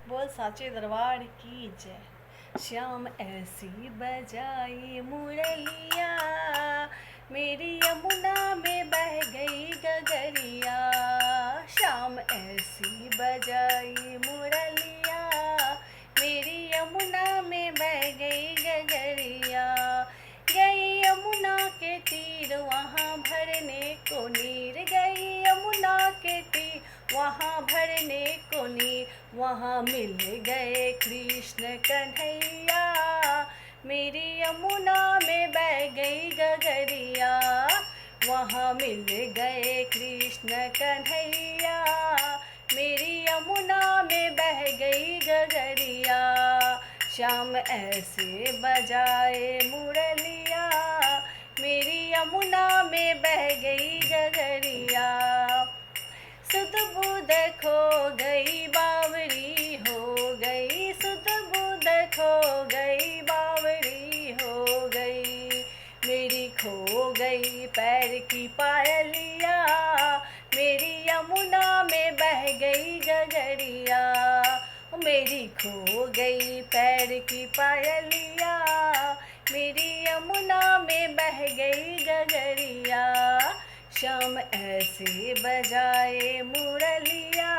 बोल साचे दरबार की जय। श्याम ऐसी बजाई मुरलिया, मेरी यमुना में बह गई गगरिया। श्याम ऐसी बजाई मुरलिया, मेरी यमुना में बह गई गगरिया। गई यमुना के तीर वहाँ भरने को नीर, गई यमुना के तीर वहाँ भरने को नीर। वहाँ मिल गए कृष्ण कन्हैया, मेरी यमुना में बह गई गगरिया। वहाँ मिल गए कृष्ण कन्हैया, मेरी यमुना में बह गई गगरिया। श्याम ऐसे बजाए मुरलिया, मेरी यमुना में बह गई गगरिया। सुध बुध खो गई बावरी हो गई, सुध बुध खो गई बावरी हो गई। मेरी खो गई पैर की पायलिया, मेरी यमुना में बह गई गगरिया। मेरी खो गई पैर की पायलिया, मेरी यमुना में बह गई गगरिया। श्याम ऐसे बजाए मुरलिया,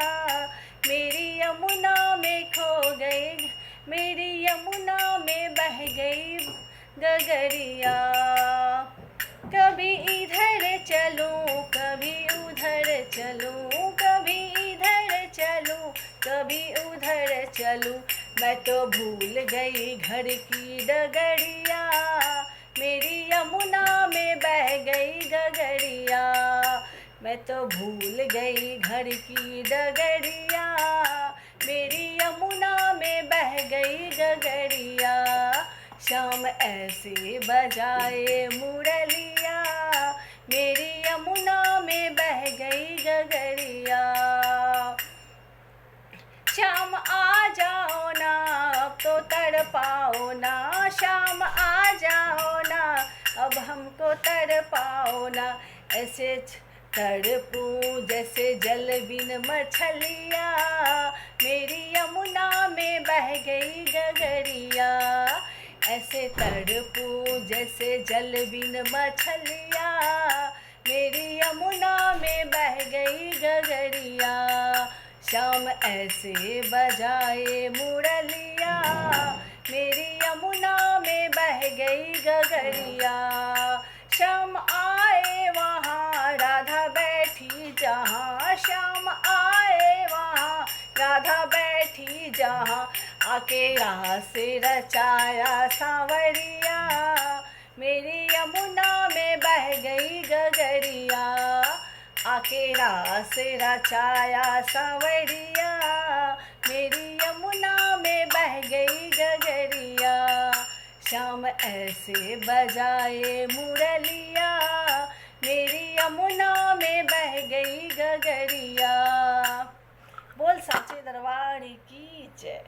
मेरी यमुना में खो गई, मेरी यमुना में बह गई गगरिया। कभी इधर चलूं कभी उधर चलूं, कभी इधर चलूं कभी उधर चलूं। मैं तो भूल गई घर की डगरिया, मेरी यमुना में बह गई गगरिया। मैं तो भूल गई घर की डगरिया, मेरी यमुना में बह गई गगरिया। श्याम ऐसे बजाए मुरलिया, मेरी यमुना में बह गई गगरिया। श्याम आ जाओ ना अब तो तड़पाओ ना, श्याम आ जाओ ना अब हमको तड़पाओ ना। ऐसे तड़पूं जैसे जल बिन मछलिया, मेरी यमुना में बह गई गगरिया। ऐसे तड़पूं जैसे जल बिन मछलिया, मेरी यमुना में बह गई गगरिया। श्याम ऐसे बजाए मुरलिया, मेरी यमुना में बह गई गगरिया। श्याम आए वहाँ राधा बैठी जहाँ, श्याम आए वहाँ राधा बैठी जहाँ। आके रास रचाया सांवरिया, मेरी यमुना में बह गई गगरिया। आके रास रचाया सांवरिया, मेरी यमुना में बह गई गगरिया। श्याम ऐसे बजाए मुरलिया, मेरी यमुना में बह गई गगरिया। बोल साचे दरबार की जय।